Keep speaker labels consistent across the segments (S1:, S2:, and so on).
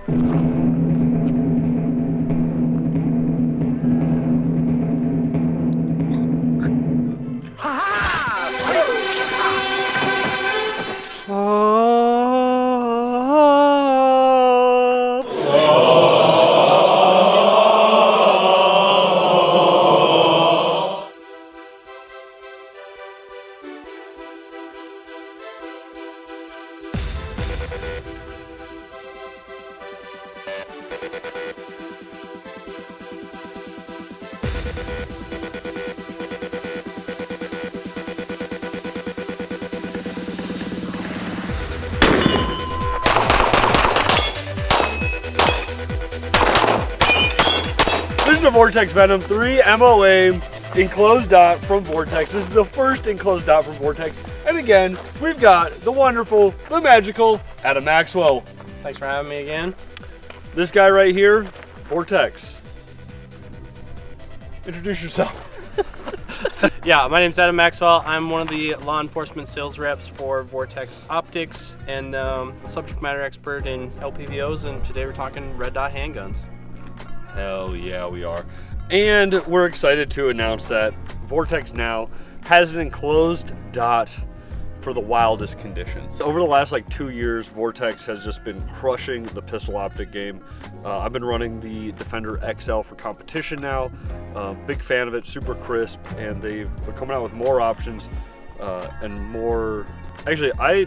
S1: This is the Vortex Venom 3 MOA enclosed dot from Vortex. This is the first enclosed dot from Vortex. And again, we've got the wonderful, the magical Adam Maxwell.
S2: Thanks for having me again.
S1: This guy right here, Vortex. Introduce yourself.
S2: Yeah, my name's Adam Maxwell. I'm one of the law enforcement sales reps for Vortex Optics and subject matter expert in LPVOs, and today we're talking red dot handguns.
S1: Hell yeah, we are. And we're excited to announce that Vortex now has an enclosed dot for the wildest conditions. Over the last 2 years, Vortex has just been crushing the pistol optic game. I've been running the Defender XL for competition now. Big fan of it, super crisp, and they're coming out with more options and more. Actually, I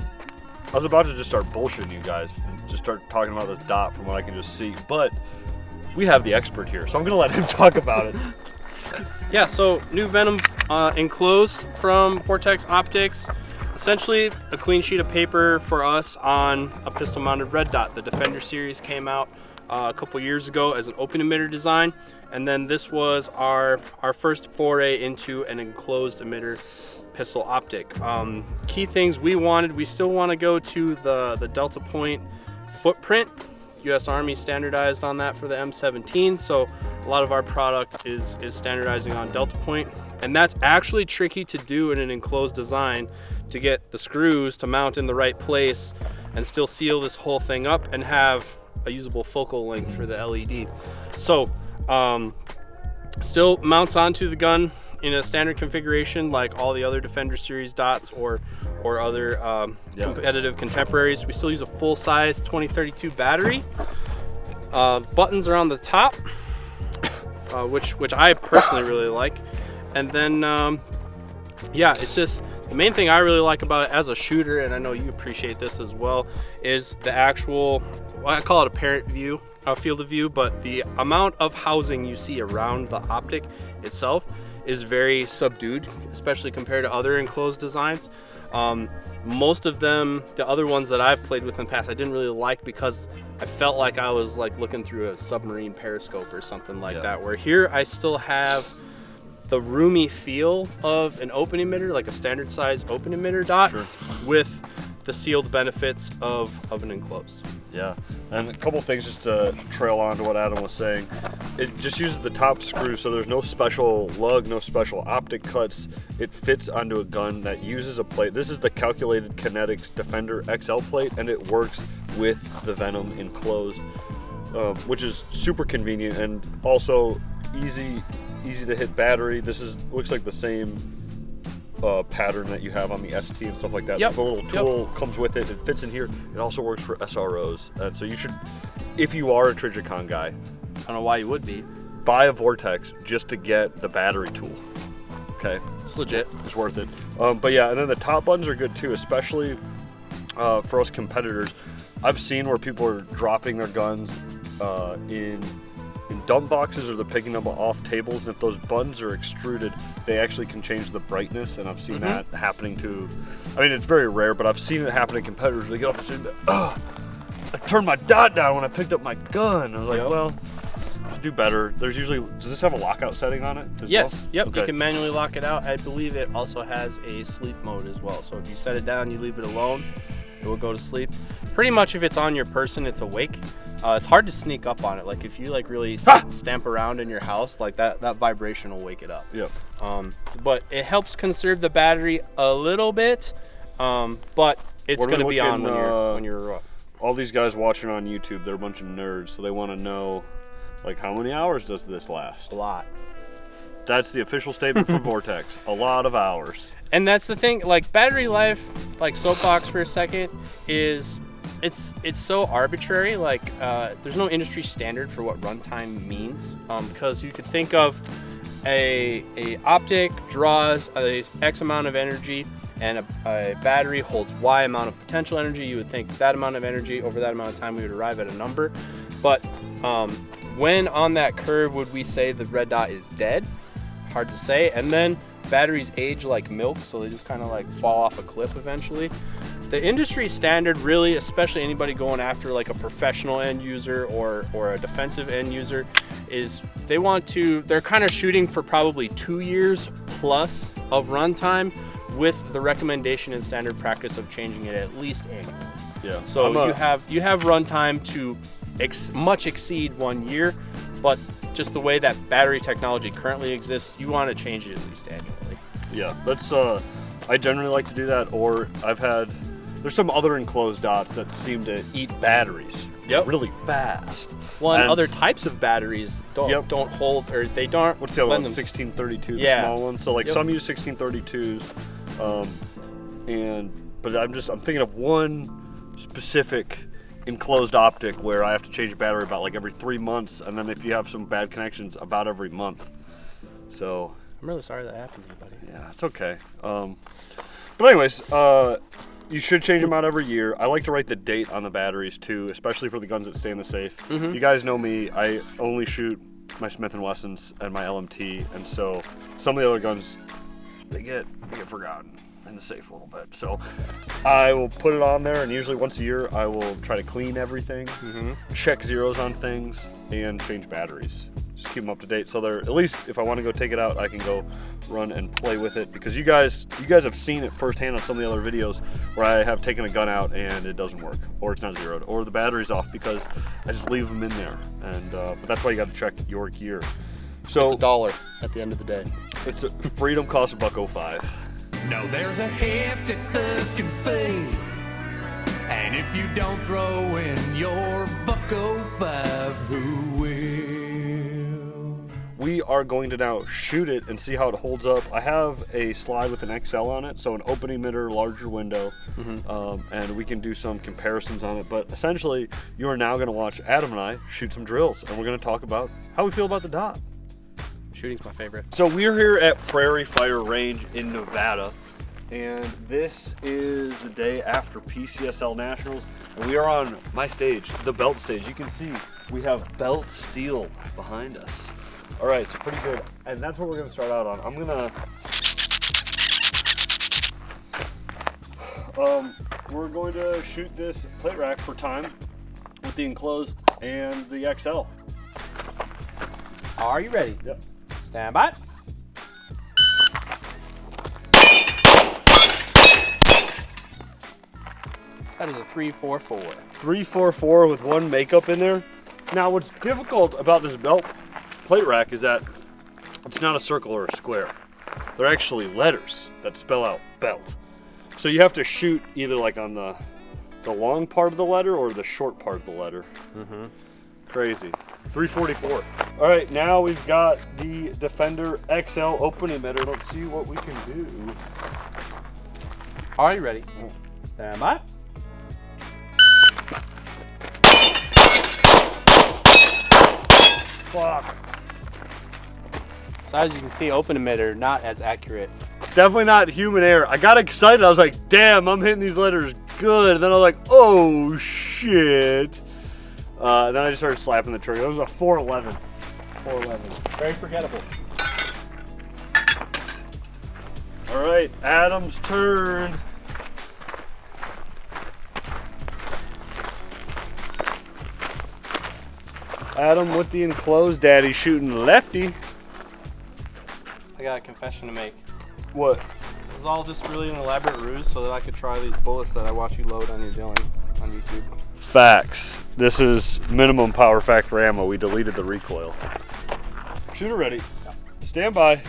S1: was about to just start bullshitting you guys and just start talking about this dot from what I can just see, but we have the expert here, so I'm gonna let him talk about it.
S2: Yeah, so new Venom enclosed from Vortex Optics. Essentially a clean sheet of paper for us on a pistol mounted red dot. The Defender series came out a couple years ago as an open emitter design, and then this was our first foray into an enclosed emitter pistol optic. Key things we still want to go to the Delta Point footprint. U.S. Army standardized on that for the M17, so a lot of our product is standardizing on Delta Point, and that's actually tricky to do in an enclosed design, to get the screws to mount in the right place and still seal this whole thing up and have a usable focal length for the LED. So still mounts onto the gun in a standard configuration like all the other Defender series dots or other competitive contemporaries. We still use a full-size 2032 battery. Buttons are on the top, which I personally really like. And then yeah, it's just the main thing I really like about it as a shooter, and I know you appreciate this as well, is the actual, I call it a parent view, field of view, but the amount of housing you see around the optic itself is very subdued, especially compared to other enclosed designs. Most of them, the other ones that I've played with in the past, I didn't really like because I felt like I was looking through a submarine periscope or something like that, where here I still have the roomy feel of an open emitter, like a standard size open emitter dot, with the sealed benefits of an enclosed.
S1: Yeah, and a couple things just to trail on to what Adam was saying. It just uses the top screw, so there's no special lug, no special optic cuts. It fits onto a gun that uses a plate. This is the Calculated Kinetics Defender XL plate, and it works with the Venom enclosed, which is super convenient and also easy to hit battery. This looks like the same pattern that you have on the ST and stuff like that.
S2: Yep.
S1: The little tool comes with it. It fits in here. It also works for SROs. So you should, if you are a Trijicon guy,
S2: I don't know why you would be,
S1: buy a Vortex just to get the battery tool. Okay,
S2: it's legit.
S1: It's worth it. But yeah, and then the top buttons are good too, especially for us competitors. I've seen where people are dropping their guns in dump boxes, or they're picking them off tables, and if those buttons are extruded, they actually can change the brightness, and I've seen that happening to, I mean, it's very rare, but I've seen it happen to competitors. They get off and say, I turned my dot down when I picked up my gun. I was like, well, just do better. There's usually, does this have a lockout setting on it as
S2: yes,
S1: well?
S2: Yep,
S1: okay.
S2: You can manually lock it out. I believe it also has a sleep mode as well, so if you set it down, you leave it alone, it will go to sleep. Pretty much if it's on your person, it's awake. It's hard to sneak up on it. Like if you really stamp around in your house, like that vibration will wake it up.
S1: Yep.
S2: But it helps conserve the battery a little bit. But it's going to be on when you're up.
S1: all these guys watching on YouTube, they're a bunch of nerds, so they want to know, like, how many hours does this last?
S2: A lot.
S1: That's the official statement from Vortex. A lot of hours.
S2: And that's the thing, like battery life, like soapbox for a second, is it's so arbitrary. Like there's no industry standard for what runtime means, because you could think of a optic draws a X amount of energy, and a battery holds Y amount of potential energy. You would think that amount of energy over that amount of time we would arrive at a number. But when on that curve would we say the red dot is dead? Hard to say. And then batteries age like milk, so they just kind of like fall off a cliff eventually. The industry standard really, especially anybody going after like a professional end user or a defensive end user, is they're kind of shooting for probably 2 years plus of runtime, with the recommendation and standard practice of changing it at least annually.
S1: Yeah.
S2: So you have runtime to much exceed 1 year, but just the way that battery technology currently exists, you want to change it at least annually.
S1: Yeah, that's I generally like to do that, or there's some other enclosed dots that seem to eat batteries really fast.
S2: Well, and other types of batteries don't hold, or they don't.
S1: What's the other one? 1632, the small one. So like some use 1632s, but I'm thinking of one specific enclosed optic where I have to change a battery about like every 3 months, and then if you have some bad connections, about every month. So
S2: I'm really sorry that happened to you, buddy.
S1: Yeah, it's okay. But anyways, you should change them out every year. I like to write the date on the batteries too, especially for the guns that stay in the safe.
S2: Mm-hmm.
S1: You guys know me. I only shoot my Smith & Wessons and my LMT, and so some of the other guns, they get forgotten in the safe a little bit. So I will put it on there, and usually once a year I will try to clean everything, check zeros on things, and change batteries. Just keep them up to date, so they're, at least if I want to go take it out, I can go run and play with it, because you guys have seen it firsthand on some of the other videos where I have taken a gun out and it doesn't work, or it's not zeroed, or the battery's off because I just leave them in there. And but that's why you got to check your gear. So
S2: it's $1 at the end of the day.
S1: It's freedom costs $1.05.
S3: No, there's a hefty fucking fee, and if you don't throw in your $1.05, who will?
S1: We are going to now shoot it and see how it holds up. I have a slide with an XL on it, so an open emitter, larger window, and we can do some comparisons on it. But essentially, you are now going to watch Adam and I shoot some drills, and we're going to talk about how we feel about the dot.
S2: Shooting's my favorite.
S1: So we're here at Prairie Fire Range in Nevada, and this is the day after PCSL Nationals, and we are on my stage, the belt stage. You can see we have belt steel behind us. All right, so pretty good, and that's what we're gonna start out on. We're going to shoot this plate rack for time with the enclosed and the XL.
S2: Are you ready?
S1: Yep.
S2: Stand by. That is a 344.
S1: 344 with one makeup in there. Now, what's difficult about this belt plate rack is that it's not a circle or a square. They're actually letters that spell out belt. So you have to shoot either like on the long part of the letter or the short part of the letter. Crazy. 344. All right, now we've got the Defender XL open emitter. Let's see what we can do.
S2: Are you ready? Stand by.
S1: Fuck.
S2: So as you can see, open emitter not as accurate.
S1: Definitely not human error. I got excited. I was like, damn, I'm hitting these letters good. And then I was like, oh, shit. Then I just started slapping the trigger. It was a 411. 411.
S2: Very forgettable.
S1: All right, Adam's turn. Adam with the enclosed daddy shooting lefty.
S2: I got a confession to make.
S1: What?
S2: This is all just really an elaborate ruse so that I could try these bullets that I watch you load on your Dylan on YouTube.
S1: Facts. This is minimum power factor ammo. We deleted the recoil. Shooter ready. Stand by.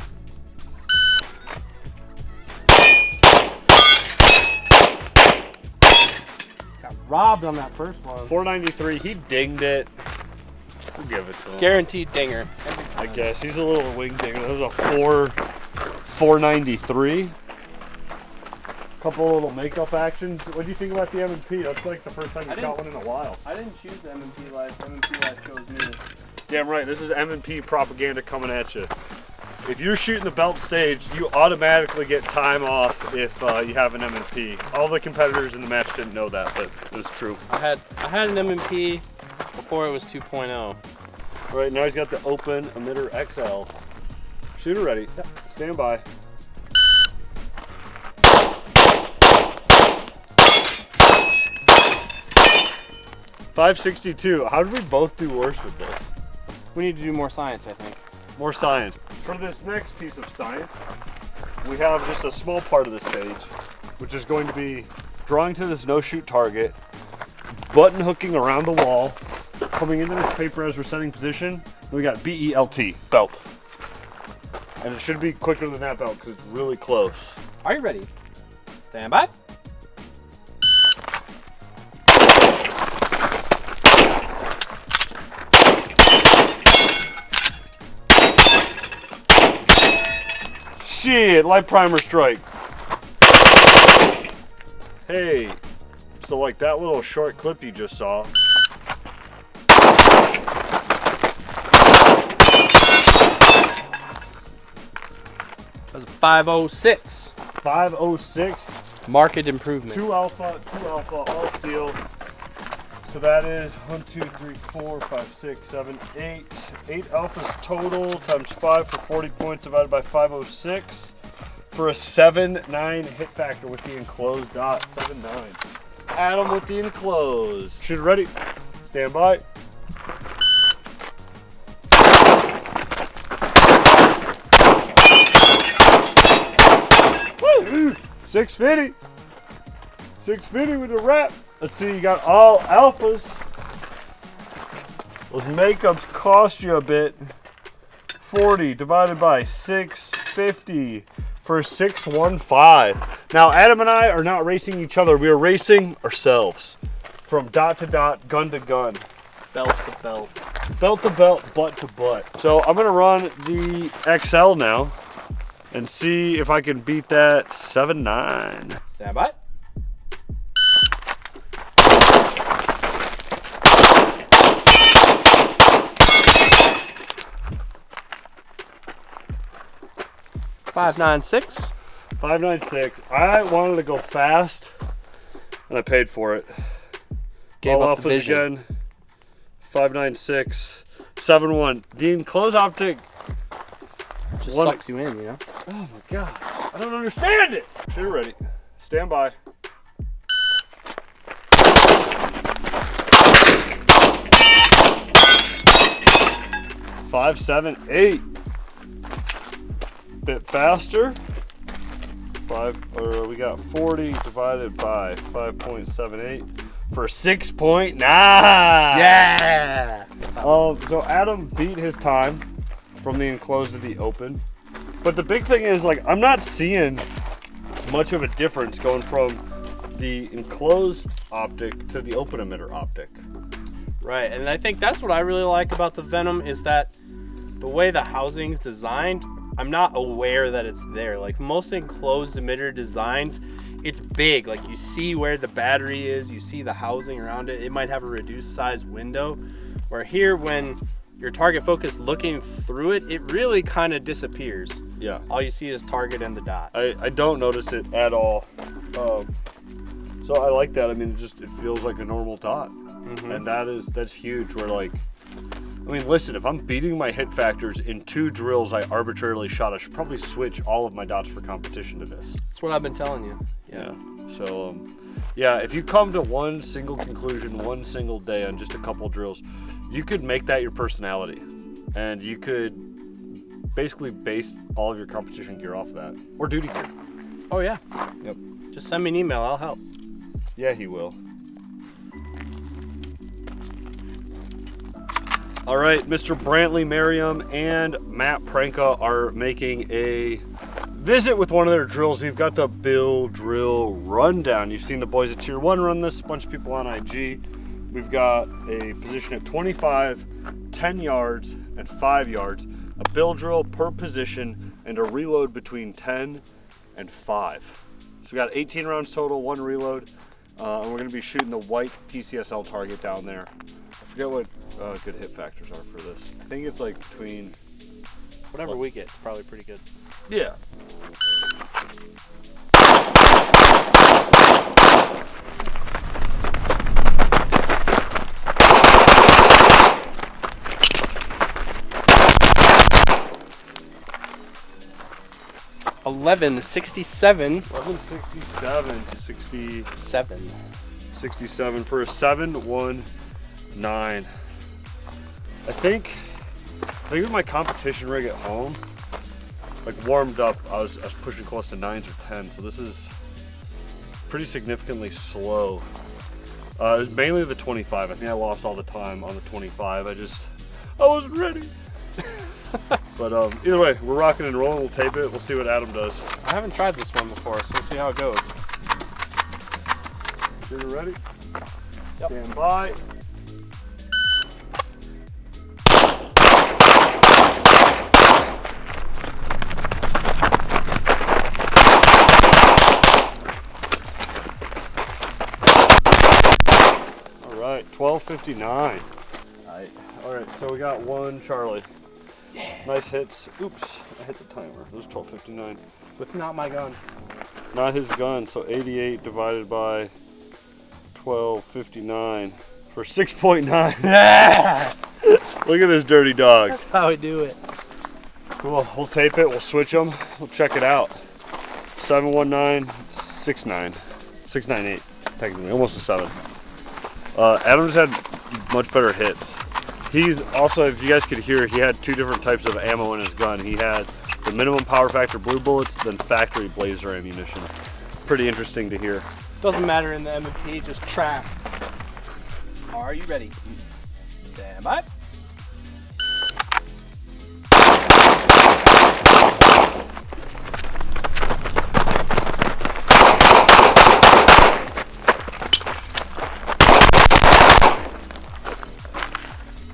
S2: Got robbed on that first one.
S1: 493. He dinged it. We'll give it to him.
S2: Guaranteed dinger.
S1: I guess he's a little wing dinger. That was a 493. Couple little makeup actions. What do you think about the M&P? That's like the first time you shot one in a while.
S2: I didn't choose the M&P Life. M&P Life chose me.
S1: Damn right. This is M&P propaganda coming at you. If you're shooting the belt stage, you automatically get time off if you have an M&P. All the competitors in the match didn't know that, but it was true.
S2: I had an M&P before it was 2.0.
S1: All right, now he's got the open emitter XL. Shooter ready. Yep. Stand by. .562. How did we both do worse with this?
S2: We need to do more science, I think.
S1: More science. For this next piece of science, we have just a small part of the stage, which is going to be drawing to this no-shoot target, button hooking around the wall, coming into this paper as we're setting position. Then we got BELT, belt. And it should be quicker than that belt because it's really close.
S2: Are you ready? Stand by.
S1: Shit, light primer strike. Hey, so like that little short clip you just saw.
S2: That's a 506.
S1: 506.
S2: Market improvement.
S1: 2 alpha, all steel. So that is 1, 2, 3, 4, 5, 6, 7, 8. 8 alphas total times 5 for 40 points divided by 506 for a 7.9 hit factor with the enclosed dot. 7.9. Adam with the enclosed. Shooter ready. Stand by. Woo! 650. 650 with a wrap. Let's see, you got all alphas. Those makeups cost you a bit. 40 divided by 650 for 615. Now, Adam and I are not racing each other. We are racing ourselves. From dot to dot, gun to gun.
S2: Belt to belt.
S1: Belt to belt, butt to butt. So I'm gonna run the XL now and see if I can beat that 7.9.
S2: Stand by. .596.
S1: 596. I wanted to go fast, and I paid for it.
S2: Gave
S1: all
S2: up the
S1: alphas
S2: vision.
S1: again. 596. 7.1. The enclosed optic.
S2: Just
S1: One-
S2: sucks you in, you know?
S1: Oh my god. I don't understand it. Shooter ready. Stand by. Five, 7, 8. Bit faster. We got 40 divided by 5.78 for 6.9.
S2: Yeah!
S1: So Adam beat his time from the enclosed to the open. But the big thing is, like, I'm not seeing much of a difference going from the enclosed optic to the open emitter optic.
S2: Right, and I think that's what I really like about the Venom is that the way the housing's designed, I'm not aware that it's there. Like most enclosed emitter designs, it's big. Like you see where the battery is, you see the housing around it. It might have a reduced size window. Where here, when your target focus looking through it, it really kind of disappears.
S1: Yeah.
S2: All you see is target and the dot.
S1: I don't notice it at all. So I like that. I mean, it feels like a normal dot.
S2: Mm-hmm.
S1: And that's huge. Where like, I mean, listen, if I'm beating my hit factors in 2 drills I arbitrarily shot, I should probably switch all of my dots for competition to this.
S2: That's what I've been telling you.
S1: Yeah. So, yeah, if you come to one single conclusion, one single day on just a couple drills, you could make that your personality. And you could basically base all of your competition gear off of that. Or duty gear.
S2: Oh yeah.
S1: Yep.
S2: Just send me an email, I'll help.
S1: Yeah, he will. All right, Mr. Brantley Merriam and Matt Pranka are making a visit with one of their drills. We've got the Bill Drill Rundown. You've seen the boys at Tier 1 run this, a bunch of people on IG. We've got a position at 25, 10 yards, and 5 yards, a bill drill per position, and a reload between 10 and 5. So we got 18 rounds total, 1 reload, and we're gonna be shooting the white PCSL target down there. I forget what good hit factors are for this. I think it's like between...
S2: Whatever we get, it's probably pretty good.
S1: Yeah.
S2: $11.67.
S1: 11.67. 67 for a 7.19. I think with my competition rig at home, like warmed up, I was pushing close to 9s or 10s, so this is pretty significantly slow. It was mainly the 25. I think I lost all the time on the 25. I wasn't ready. But either way, we're rocking and rolling. We'll tape it. We'll see what Adam does.
S2: I haven't tried this one before, so we'll see how it goes.
S1: You're ready?
S2: Yep.
S1: Stand by. All right, 12:59. All right, so we got 1 Charlie.
S2: Yeah.
S1: Nice hits. Oops, I hit the timer. It was 12:59.
S2: With not my gun.
S1: Not his gun, so 88 divided by 12:59 for 6.9.
S2: Yeah!
S1: Look at this dirty dog.
S2: That's how we do it.
S1: Cool, we'll tape it, we'll switch them, we'll check it out. 71969. 698, technically, almost a 7. Adam's had much better hits. He's also, if you guys could hear, he had 2 different types of ammo in his gun. He had the minimum power factor blue bullets, then factory blazer ammunition. Pretty interesting to hear.
S2: Doesn't matter in the M&P, just tracks. Are you ready? Stand by.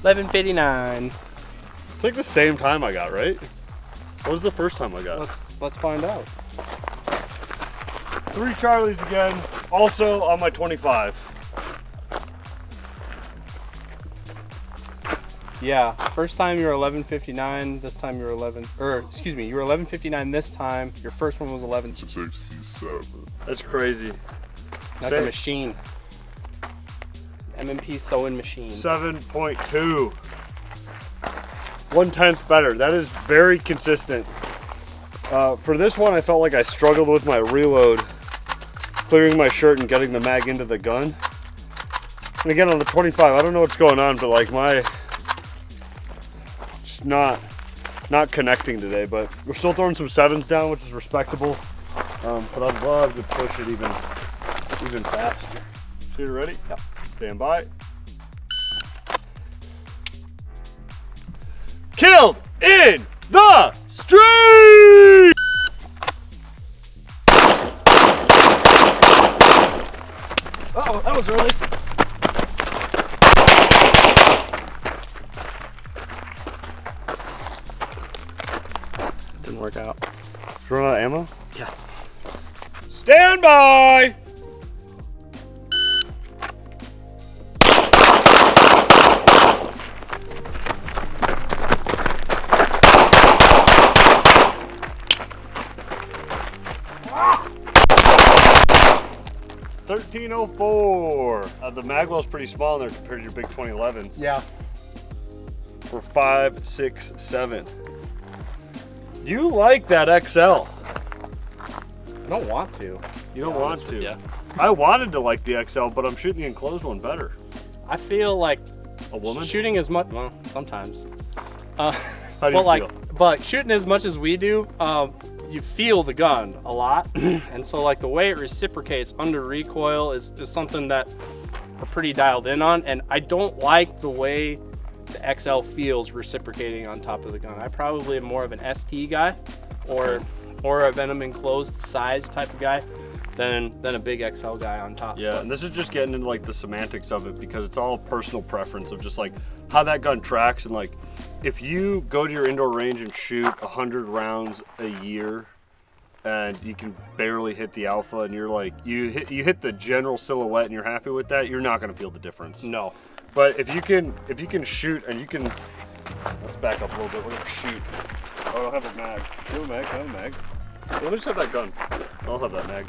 S2: $11.59.
S1: It's like the same time I got, right? What was the first time I got?
S2: Let's find out.
S1: 3 Charlies again, also on my 25.
S2: Yeah, first time you were 11.59, this time you were you were 11.59 this time. Your first one was 11.67.
S1: That's crazy.
S2: Like a machine. M&P sewing machine.
S1: 7.2. 1/10 better. That is very consistent. For this one, I felt like I struggled with my reload, clearing my shirt and getting the mag into the gun. And again, on the 25, I don't know what's going on, but like just not connecting today. But we're still throwing some 7s down, which is respectable. But I'd love to push it even faster. So you ready?
S2: Yep.
S1: Stand by. Killed in the street!
S2: Uh-oh, that was early. Didn't work out.
S1: Did you run out of ammo?
S2: Yeah.
S1: Stand by! $13.04. The magwell's pretty small in there compared to your big 2011s.
S2: Yeah.
S1: For 5, 6, 7. You like that XL?
S2: I don't want to.
S1: You don't want to?
S2: Yeah.
S1: I wanted to like the XL, but I'm shooting the enclosed one better.
S2: I feel like
S1: A woman?
S2: shooting as much. Well, sometimes.
S1: How do you feel?
S2: But shooting as much as we do, you feel the gun a lot, and so like the way it reciprocates under recoil is something that we're pretty dialed in on, and I don't like the way the XL feels reciprocating on top of the gun. I probably am more of an ST guy, or or a Venom enclosed size type of guy than a big XL guy on top.
S1: Yeah, and this is just getting into like the semantics of it, because it's all personal preference of just like how that gun tracks. And like if you go to your indoor range and shoot 100 rounds a year and you can barely hit the alpha, and you're like you hit the general silhouette and you're happy with that, you're not going to feel the difference.
S2: No.
S1: But if you can shoot, and you can, let's back up a little bit. We're gonna shoot. Oh, I don't have a mag. Do you have a mag? I have a mag. Let me just have that gun. I'll have that mag.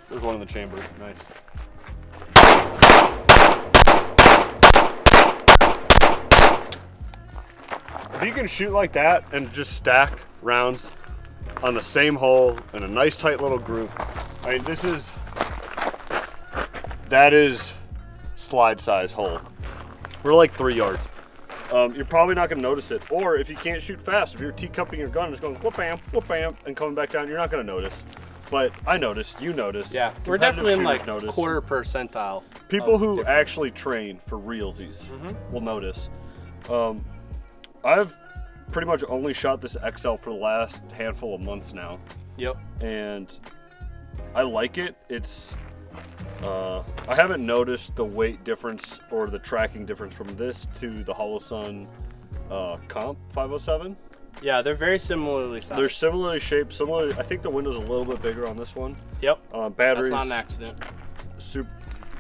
S1: There's one in the chamber. Nice. If you can shoot like that and just stack rounds on the same hole in a nice tight little group, I mean, that is slide size hole. We're like 3 yards. You're probably not going to notice it. Or if you can't shoot fast, if you're teacupping your gun and it's going whoop bam, and coming back down, you're not going to notice. But I noticed, you noticed.
S2: Yeah, we're definitely in like quarter percentile.
S1: People who actually train for realsies will notice. I've pretty much only shot this XL for the last handful of months now.
S2: Yep.
S1: And I like it. It's I haven't noticed the weight difference or the tracking difference from this to the HoloSun Comp 507.
S2: Yeah, they're very similarly sized.
S1: They're similarly shaped. I think the window's a little bit bigger on this one.
S2: Yep.
S1: Batteries.
S2: That's not an accident.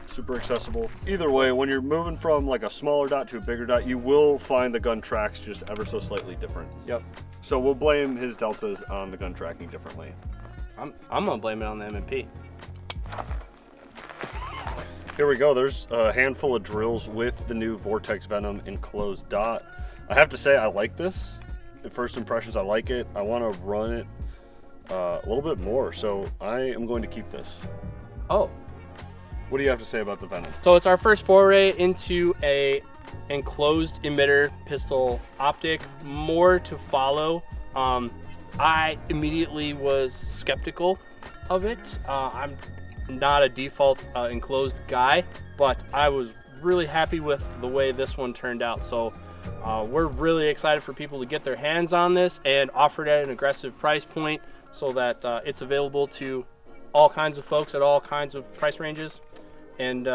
S1: Super accessible. Either way, when you're moving from like a smaller dot to a bigger dot, you will find the gun tracks just ever so slightly different.
S2: Yep.
S1: So we'll blame his deltas on the gun tracking differently.
S2: I'm gonna blame it on the M&P.
S1: Here we go. There's a handful of drills with the new Vortex Venom enclosed dot. I have to say I like this. At first impressions, I like it. I want to run it a little bit more, so I am going to keep this.
S2: Oh.
S1: What do you have to say about the Venom?
S2: So it's our first foray into a enclosed emitter pistol optic. More to follow. I immediately was skeptical of it. I'm not a default enclosed guy, but I was really happy with the way this one turned out. So we're really excited for people to get their hands on this and offer it at an aggressive price point so that it's available to all kinds of folks at all kinds of price ranges. And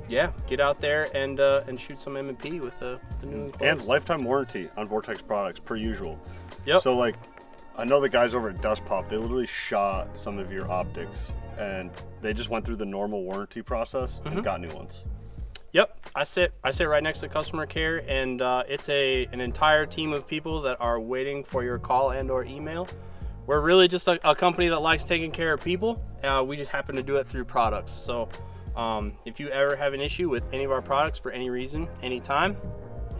S2: yeah, get out there and shoot some M&P with the new enclosed.
S1: And lifetime warranty on Vortex products per usual.
S2: Yep.
S1: So like, I know the guys over at Dust Pop, they literally shot some of your optics and they just went through the normal warranty process and got new ones.
S2: Yep, I sit right next to customer care, and it's an entire team of people that are waiting for your call and or email. We're really just a company that likes taking care of people. We just happen to do it through products. So if you ever have an issue with any of our products for any reason, anytime,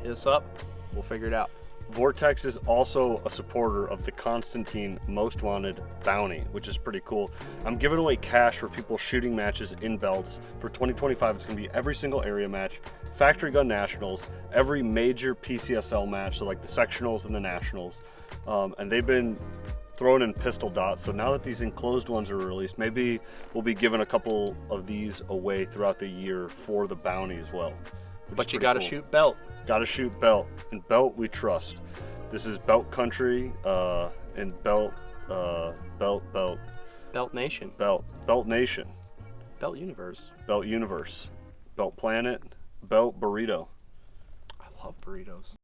S2: hit us up. We'll figure it out.
S1: Vortex is also a supporter of the Constantine Most Wanted bounty, which is pretty cool. I'm giving away cash for people shooting matches in belts. For 2025, it's going to be every single area match, factory gun nationals, every major PCSL match, so like the sectionals and the nationals. And they've been thrown in pistol dots. So now that these enclosed ones are released, maybe we'll be giving a couple of these away throughout the year for the bounty as well.
S2: But you gotta shoot belt.
S1: Gotta shoot belt. And belt we trust. This is belt country and belt
S2: Nation.
S1: Belt Nation.
S2: Belt Universe.
S1: Belt Universe. Belt Planet. Belt Burrito.
S2: I love burritos.